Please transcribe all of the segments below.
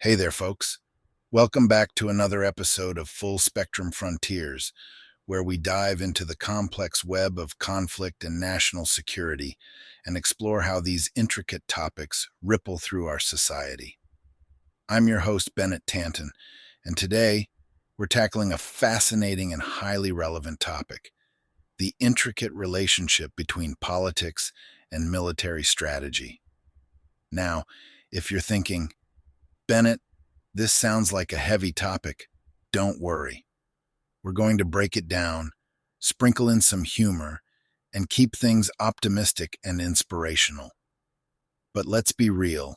Hey there, folks. Welcome back to another episode of Full Spectrum Frontiers, where we dive into the complex web of conflict and national security and explore how these intricate topics ripple through our society. I'm your host, Bennett Tanton, and today we're tackling a fascinating and highly relevant topic: the intricate relationship between politics and military strategy. Now, if you're thinking, Bennett, this sounds like a heavy topic, don't worry. We're going to break it down, sprinkle in some humor, and keep things optimistic and inspirational. But let's be real.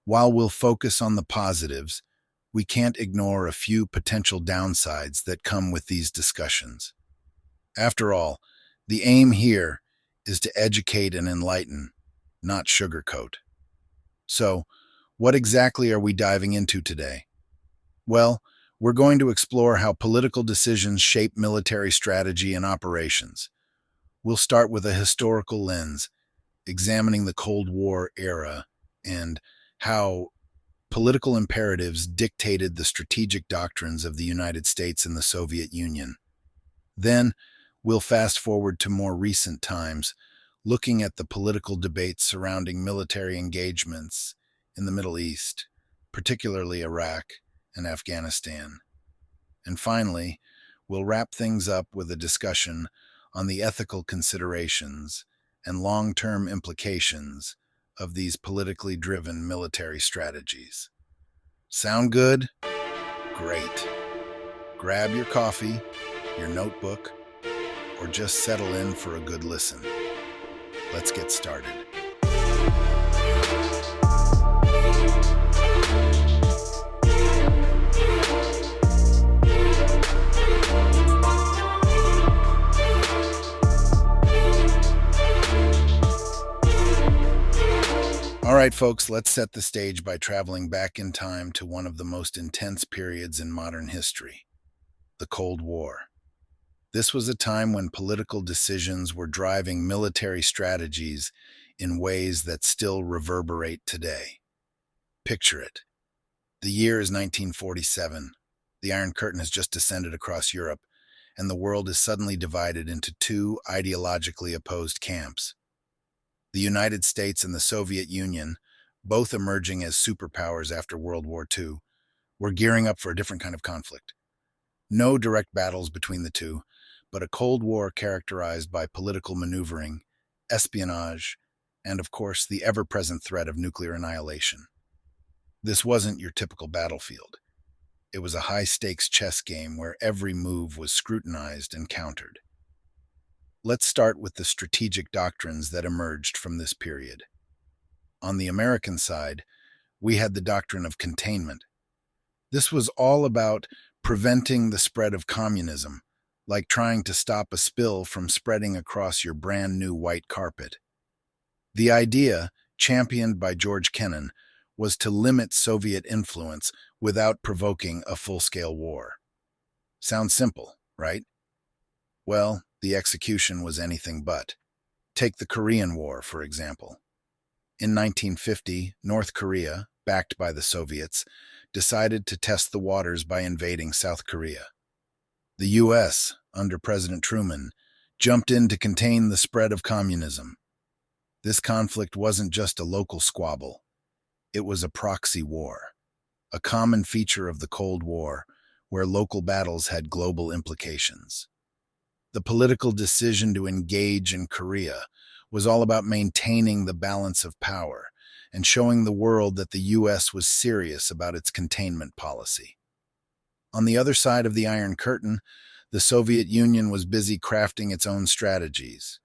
While we'll focus on the positives, we can't ignore a few potential downsides that come with these discussions. After all, the aim here is to educate and enlighten, not sugarcoat. So, what exactly are we diving into today? Well, we're going to explore how political decisions shape military strategy and operations. We'll start with a historical lens, examining the Cold War era and how political imperatives dictated the strategic doctrines of the United States and the Soviet Union. Then, we'll fast forward to more recent times, looking at the political debates surrounding military engagements in the Middle East, particularly Iraq and Afghanistan. And finally, we'll wrap things up with a discussion on the ethical considerations and long-term implications of these politically driven military strategies. Sound good? Great. Grab your coffee, your notebook, or just settle in for a good listen. Let's get started. All right, folks, let's set the stage by traveling back in time to one of the most intense periods in modern history, the Cold War. This was a time when political decisions were driving military strategies in ways that still reverberate today. Picture it. The year is 1947. The Iron Curtain has just descended across Europe, and the world is suddenly divided into two ideologically opposed camps. The United States and the Soviet Union, both emerging as superpowers after World War II, were gearing up for a different kind of conflict. No direct battles between the two, but a Cold War characterized by political maneuvering, espionage, and of course the ever-present threat of nuclear annihilation. This wasn't your typical battlefield. It was a high-stakes chess game where every move was scrutinized and countered. Let's start with the strategic doctrines that emerged from this period. On the American side, we had the doctrine of containment. This was all about preventing the spread of communism, like trying to stop a spill from spreading across your brand new white carpet. The idea, championed by George Kennan, was to limit Soviet influence without provoking a full-scale war. Sounds simple, right? Well, the execution was anything but. Take the Korean War, for example. In 1950, North Korea, backed by the Soviets, decided to test the waters by invading South Korea. The U.S., under President Truman, jumped in to contain the spread of communism. This conflict wasn't just a local squabble. It was a proxy war, a common feature of the Cold War, where local battles had global implications. The political decision to engage in Korea was all about maintaining the balance of power and showing the world that the U.S. was serious about its containment policy. On the other side of the Iron Curtain, the Soviet Union was busy crafting its own strategies.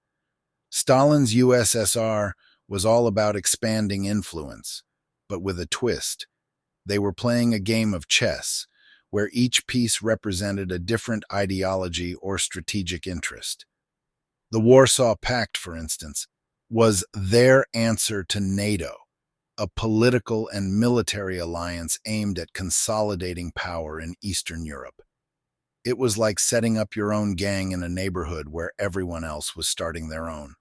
Stalin's USSR was all about expanding influence, but with a twist. They were playing a game of chess, where each piece represented a different ideology or strategic interest. The Warsaw Pact, for instance, was their answer to NATO, a political and military alliance aimed at consolidating power in Eastern Europe. It was like setting up your own gang in a neighborhood where everyone else was starting their own.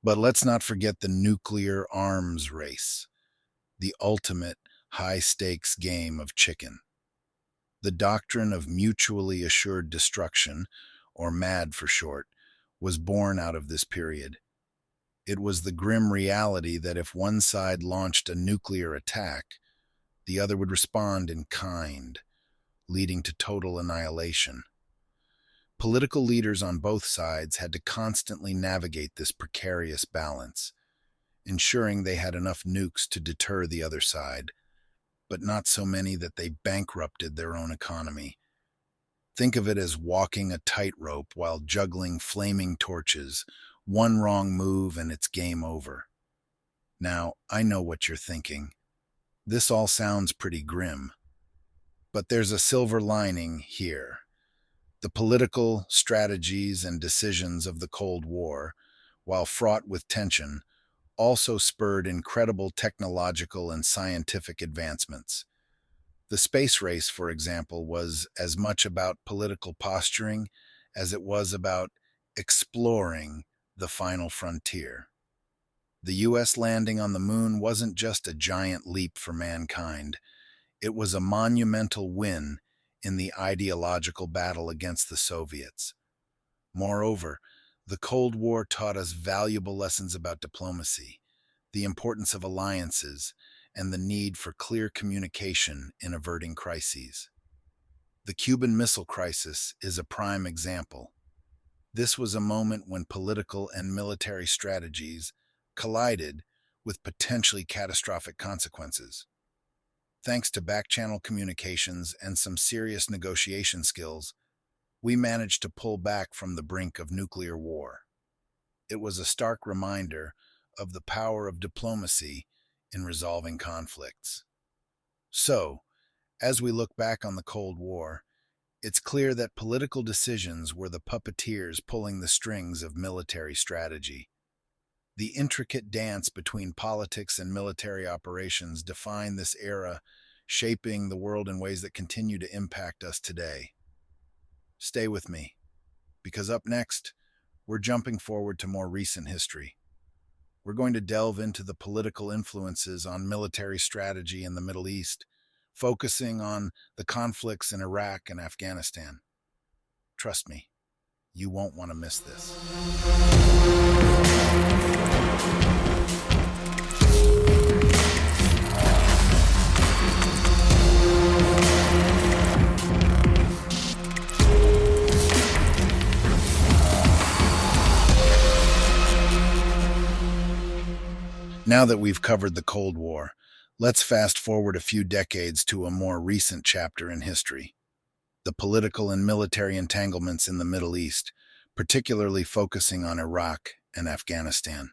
But let's not forget the nuclear arms race, the ultimate high-stakes game of chicken. The doctrine of mutually assured destruction, or MAD for short, was born out of this period. It was the grim reality that if one side launched a nuclear attack, the other would respond in kind, leading to total annihilation. Political leaders on both sides had to constantly navigate this precarious balance, ensuring they had enough nukes to deter the other side, but not so many that they bankrupted their own economy. Think of it as walking a tightrope while juggling flaming torches. One wrong move and it's game over. Now, I know what you're thinking. This all sounds pretty grim. But there's a silver lining here. The political strategies and decisions of the Cold War, while fraught with tension, also spurred incredible technological and scientific advancements. The space race, for example, was as much about political posturing as it was about exploring the final frontier. The U.S. landing on the moon wasn't just a giant leap for mankind, it was a monumental win in the ideological battle against the Soviets. Moreover, the Cold War taught us valuable lessons about diplomacy, the importance of alliances, and the need for clear communication in averting crises. The Cuban Missile Crisis is a prime example. This was a moment when political and military strategies collided with potentially catastrophic consequences. Thanks to back-channel communications and some serious negotiation skills, we managed to pull back from the brink of nuclear war. It was a stark reminder of the power of diplomacy in resolving conflicts. So, as we look back on the Cold War, it's clear that political decisions were the puppeteers pulling the strings of military strategy. The intricate dance between politics and military operations define this era, shaping the world in ways that continue to impact us today. Stay with me, because up next, we're jumping forward to more recent history. We're going to delve into the political influences on military strategy in the Middle East, focusing on the conflicts in Iraq and Afghanistan. Trust me, you won't want to miss this. Now that we've covered the Cold War, let's fast forward a few decades to a more recent chapter in history: the political and military entanglements in the Middle East, particularly focusing on Iraq and Afghanistan.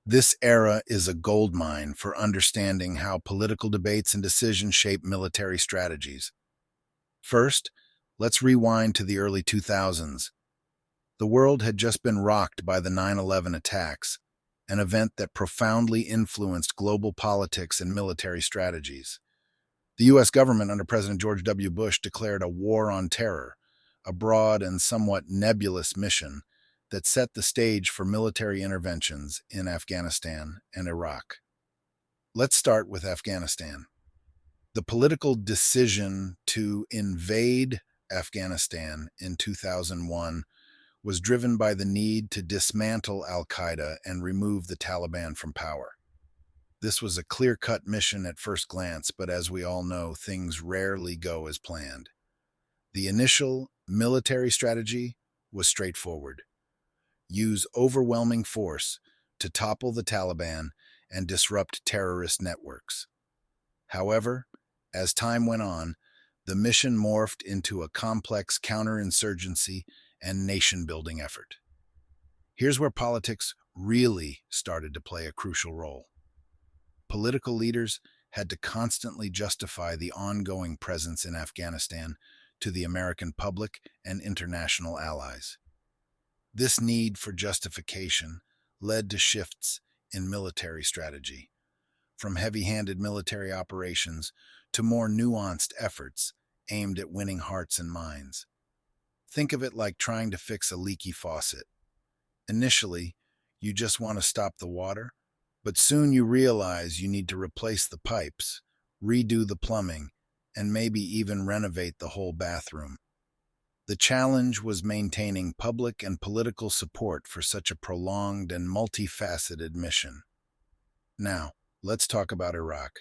This era is a goldmine for understanding how political debates and decisions shape military strategies. First, let's rewind to the early 2000s. The world had just been rocked by the 9/11 attacks, an event that profoundly influenced global politics and military strategies. The U.S. government under President George W. Bush declared a war on terror, a broad and somewhat nebulous mission that set the stage for military interventions in Afghanistan and Iraq. Let's start with Afghanistan. The political decision to invade Afghanistan in 2001 was driven by the need to dismantle al-Qaeda and remove the Taliban from power. This was a clear-cut mission at first glance, but as we all know, things rarely go as planned. The initial military strategy was straightforward: use overwhelming force to topple the Taliban and disrupt terrorist networks. However, as time went on, the mission morphed into a complex counterinsurgency and nation-building effort. Here's where politics really started to play a crucial role. Political leaders had to constantly justify the ongoing presence in Afghanistan to the American public and international allies. This need for justification led to shifts in military strategy, from heavy-handed military operations to more nuanced efforts aimed at winning hearts and minds. Think of it like trying to fix a leaky faucet. Initially, you just want to stop the water, but soon you realize you need to replace the pipes, redo the plumbing, and maybe even renovate the whole bathroom. The challenge was maintaining public and political support for such a prolonged and multifaceted mission. Now, let's talk about Iraq.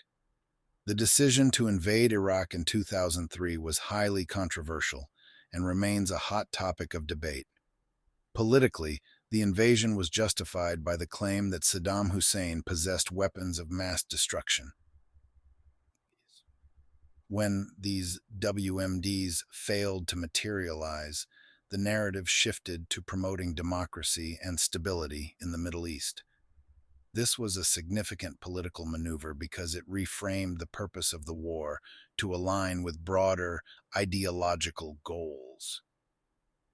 The decision to invade Iraq in 2003 was highly controversial and remains a hot topic of debate. Politically, the invasion was justified by the claim that Saddam Hussein possessed weapons of mass destruction. When these WMDs failed to materialize, the narrative shifted to promoting democracy and stability in the Middle East. This was a significant political maneuver because it reframed the purpose of the war to align with broader ideological goals.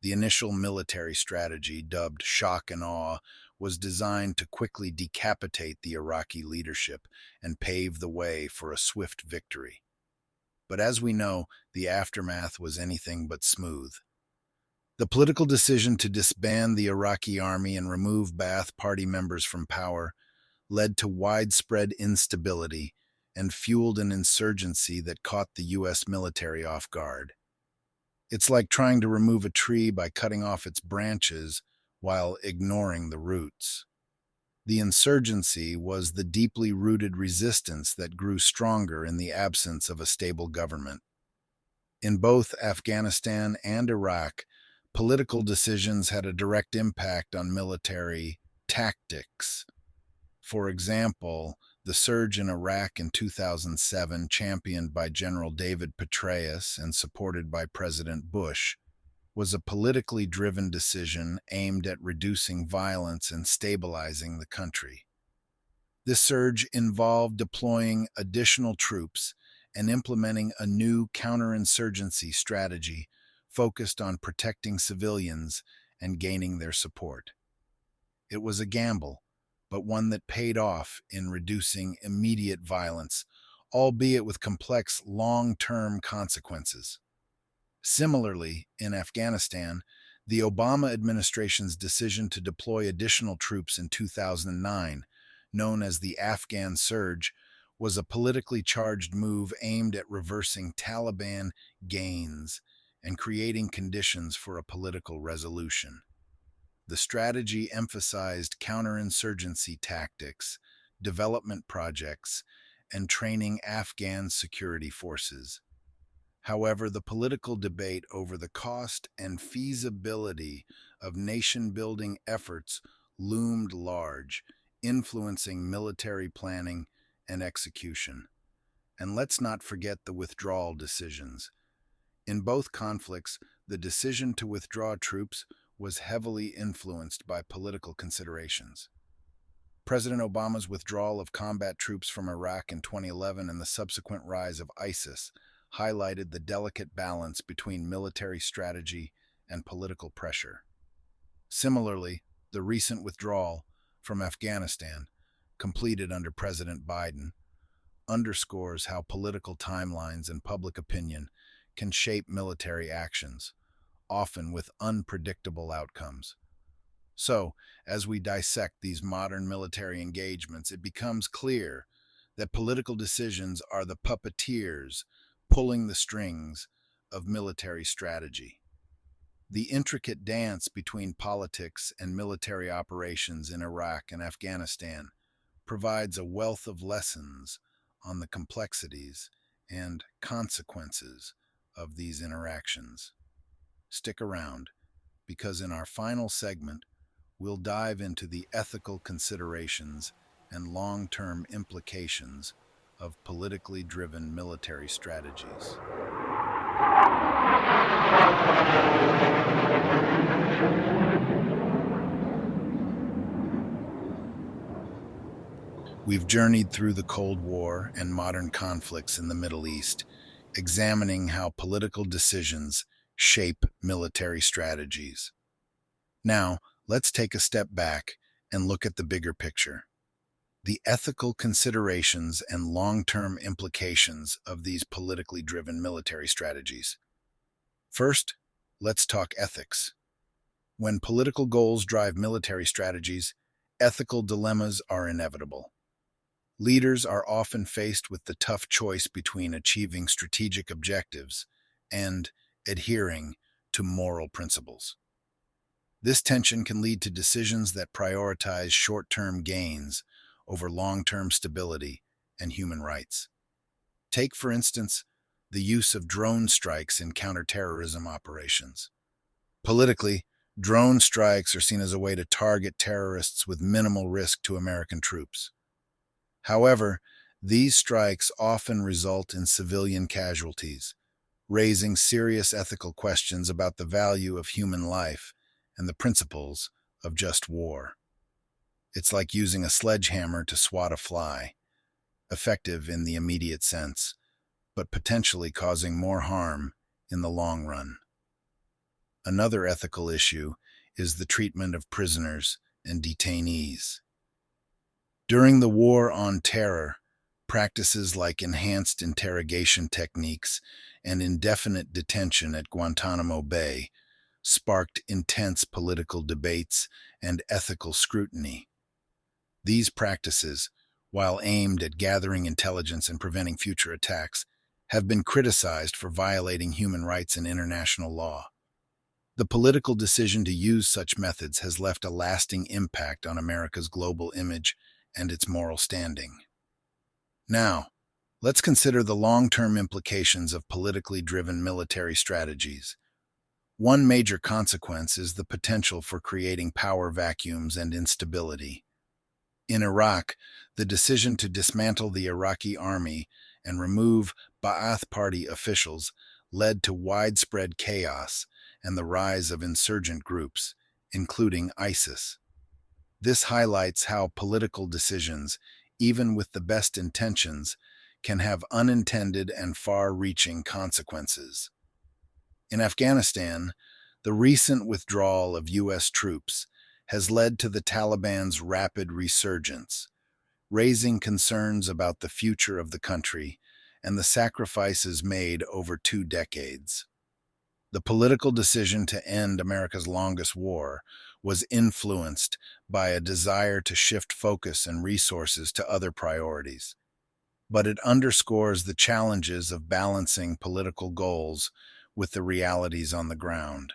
The initial military strategy, dubbed shock and awe, was designed to quickly decapitate the Iraqi leadership and pave the way for a swift victory. But as we know, the aftermath was anything but smooth. The political decision to disband the Iraqi army and remove Ba'ath Party members from power led to widespread instability and fueled an insurgency that caught the U.S. military off guard. It's like trying to remove a tree by cutting off its branches while ignoring the roots. The insurgency was the deeply rooted resistance that grew stronger in the absence of a stable government. In both Afghanistan and Iraq, political decisions had a direct impact on military tactics. For example, the surge in Iraq in 2007, championed by General David Petraeus and supported by President Bush, was a politically driven decision aimed at reducing violence and stabilizing the country. This surge involved deploying additional troops and implementing a new counterinsurgency strategy focused on protecting civilians and gaining their support. It was a gamble, but one that paid off in reducing immediate violence, albeit with complex long-term consequences. Similarly, in Afghanistan, the Obama administration's decision to deploy additional troops in 2009, known as the Afghan Surge, was a politically charged move aimed at reversing Taliban gains and creating conditions for a political resolution. The strategy emphasized counterinsurgency tactics, development projects, and training Afghan security forces. However, the political debate over the cost and feasibility of nation-building efforts loomed large, influencing military planning and execution. And let's not forget the withdrawal decisions. In both conflicts, the decision to withdraw troops was heavily influenced by political considerations. President Obama's withdrawal of combat troops from Iraq in 2011 and the subsequent rise of ISIS highlighted the delicate balance between military strategy and political pressure. Similarly, the recent withdrawal from Afghanistan, completed under President Biden, underscores how political timelines and public opinion can shape military actions, often with unpredictable outcomes. So, as we dissect these modern military engagements, it becomes clear that political decisions are the puppeteers pulling the strings of military strategy. The intricate dance between politics and military operations in Iraq and Afghanistan provides a wealth of lessons on the complexities and consequences of these interactions. Stick around, because in our final segment, we'll dive into the ethical considerations and long-term implications of politically driven military strategies. We've journeyed through the Cold War and modern conflicts in the Middle East, examining how political decisions shape military strategies. Now, let's take a step back and look at the bigger picture. The ethical considerations and long-term implications of these politically driven military strategies. First, let's talk ethics. When political goals drive military strategies, ethical dilemmas are inevitable. Leaders are often faced with the tough choice between achieving strategic objectives and adhering to moral principles. This tension can lead to decisions that prioritize short-term gains over long-term stability and human rights. Take, for instance, the use of drone strikes in counterterrorism operations. Politically, drone strikes are seen as a way to target terrorists with minimal risk to American troops. However, these strikes often result in civilian casualties, raising serious ethical questions about the value of human life and the principles of just war. It's like using a sledgehammer to swat a fly, effective in the immediate sense, but potentially causing more harm in the long run. Another ethical issue is the treatment of prisoners and detainees. During the War on Terror, practices like enhanced interrogation techniques and indefinite detention at Guantanamo Bay sparked intense political debates and ethical scrutiny. These practices, while aimed at gathering intelligence and preventing future attacks, have been criticized for violating human rights and international law. The political decision to use such methods has left a lasting impact on America's global image and its moral standing. Now, let's consider the long-term implications of politically driven military strategies. One major consequence is the potential for creating power vacuums and instability. In Iraq, the decision to dismantle the Iraqi army and remove Ba'ath Party officials led to widespread chaos and the rise of insurgent groups, including ISIS. This highlights how political decisions, even with the best intentions, can have unintended and far-reaching consequences. In Afghanistan, the recent withdrawal of U.S. troops has led to the Taliban's rapid resurgence, raising concerns about the future of the country and the sacrifices made over 2 decades. The political decision to end America's longest war was influenced by a desire to shift focus and resources to other priorities. But it underscores the challenges of balancing political goals with the realities on the ground.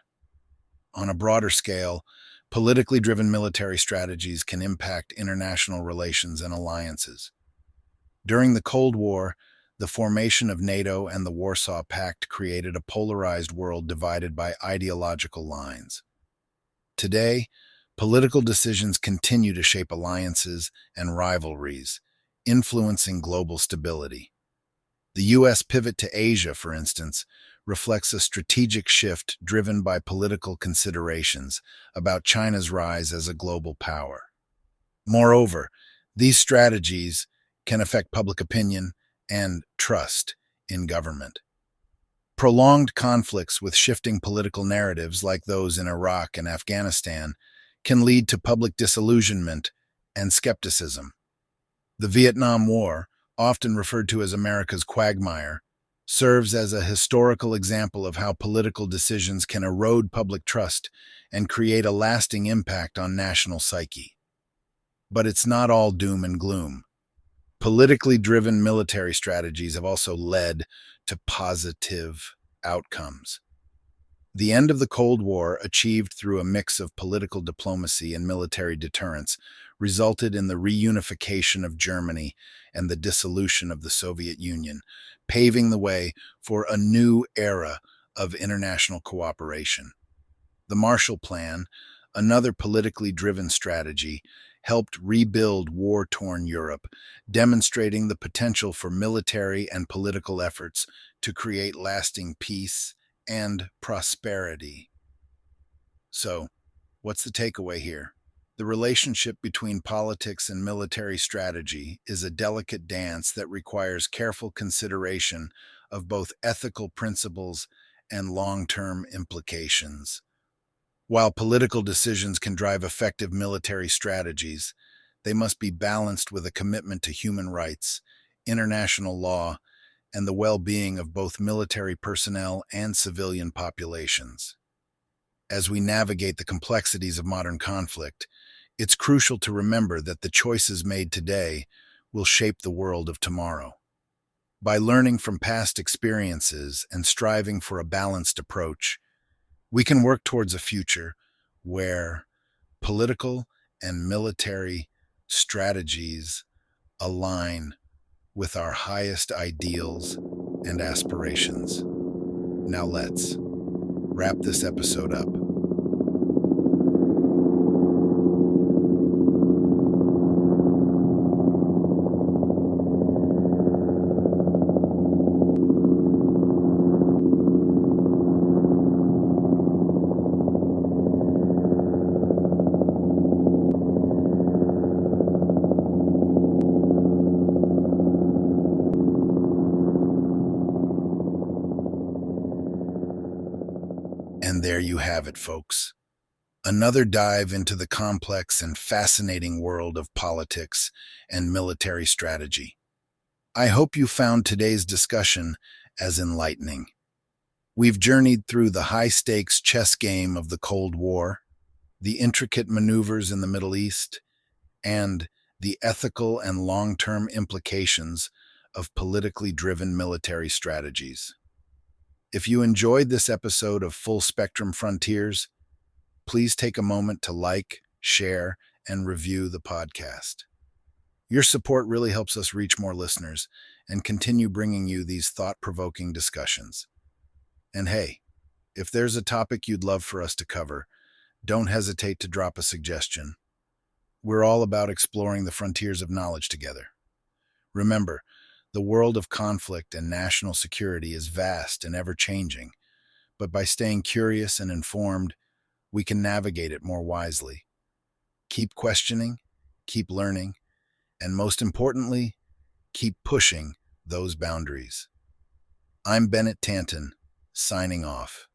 On a broader scale, politically driven military strategies can impact international relations and alliances. During the Cold War, the formation of NATO and the Warsaw Pact created a polarized world divided by ideological lines. Today, political decisions continue to shape alliances and rivalries, influencing global stability. The U.S. pivot to Asia, for instance, reflects a strategic shift driven by political considerations about China's rise as a global power. Moreover, these strategies can affect public opinion and trust in government. Prolonged conflicts with shifting political narratives like those in Iraq and Afghanistan can lead to public disillusionment and skepticism. The Vietnam War, often referred to as America's quagmire, serves as a historical example of how political decisions can erode public trust and create a lasting impact on national psyche. But it's not all doom and gloom. Politically driven military strategies have also led to positive outcomes. The end of the Cold War, achieved through a mix of political diplomacy and military deterrence, resulted in the reunification of Germany and the dissolution of the Soviet Union, paving the way for a new era of international cooperation. The Marshall Plan, another politically driven strategy, helped rebuild war-torn Europe, demonstrating the potential for military and political efforts to create lasting peace and prosperity. So, what's the takeaway here? The relationship between politics and military strategy is a delicate dance that requires careful consideration of both ethical principles and long-term implications. While political decisions can drive effective military strategies, they must be balanced with a commitment to human rights, international law, and the well-being of both military personnel and civilian populations. As we navigate the complexities of modern conflict, it's crucial to remember that the choices made today will shape the world of tomorrow. By learning from past experiences and striving for a balanced approach, we can work towards a future where political and military strategies align with our highest ideals and aspirations. Now let's wrap this episode up. And there you have it, folks. Another dive into the complex and fascinating world of politics and military strategy. I hope you found today's discussion as enlightening. We've journeyed through the high-stakes chess game of the Cold War, the intricate maneuvers in the Middle East, and the ethical and long-term implications of politically driven military strategies. If you enjoyed this episode of Full Spectrum Frontiers, please take a moment to like, share, and review the podcast. Your support really helps us reach more listeners and continue bringing you these thought-provoking discussions. And hey, if there's a topic you'd love for us to cover, don't hesitate to drop a suggestion. We're all about exploring the frontiers of knowledge together. Remember, the world of conflict and national security is vast and ever-changing, but by staying curious and informed, we can navigate it more wisely. Keep questioning, keep learning, and most importantly, keep pushing those boundaries. I'm Bennett Tanton, signing off.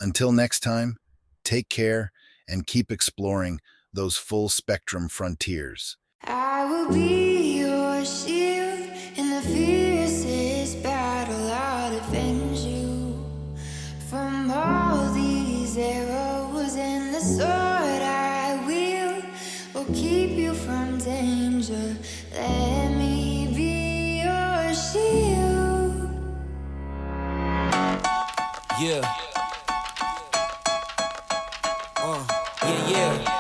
Until next time, take care and keep exploring those full-spectrum frontiers. I will be your shield in the fiercest battle. I'll defend you from all these arrows, and the sword I wield will keep you from danger. Let me be your shield. Yeah. Yeah.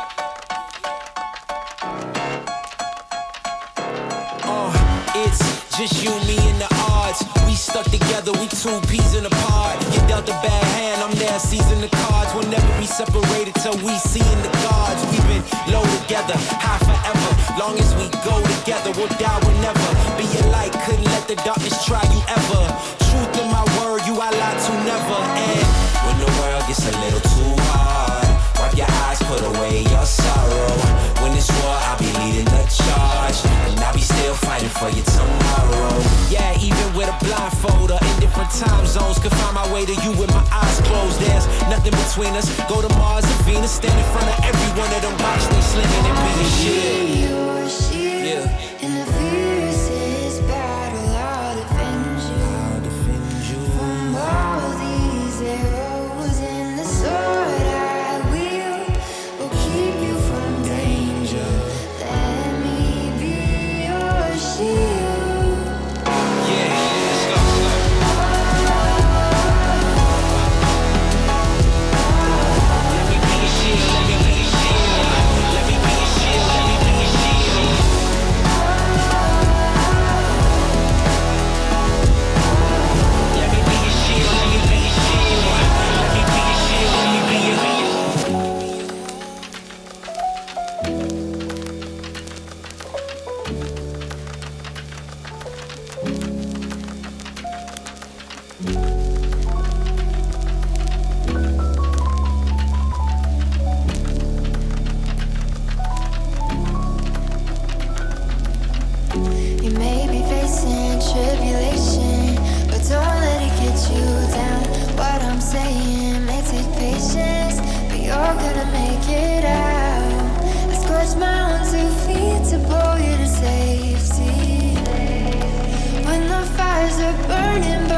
It's just you, me, and the odds. We stuck together, we two peas in a pod. You dealt a bad hand, I'm there seizing the cards. We'll never be separated till we see in the gods. We've been low together, high forever. Long as we go together, we'll die whenever. Be your light, couldn't let the darkness try you ever. Truth in my word, you I lie to never. And when the world gets a little too hard, wipe your eyes, put away your sorrow. When it's war, I'll be leading the charge, and I'll be still fighting for you tomorrow. Yeah, even with a blindfold or in different time zones, could find my way to you with my eyes closed. There's nothing between us. Go to Mars and Venus, stand in front of every one of them rocks they slinging and be a shield. Your shield. Yeah. In the fiercest battle, I'll defend you from all these arrows, and the sword I wield will keep you from danger. Let me be your shield. Yeah, let's go. Let me be your shield, let me be your shield. Let me be your shield, let me be your shield. Let me be your shield, let me be your shield. Let me be your shield, let me be your shield. You may be facing tribulation, but don't let it get you down. What I'm saying may take patience, but you're gonna make it out. I scorched my own 2 feet to pull you to safety. When the fires are burning,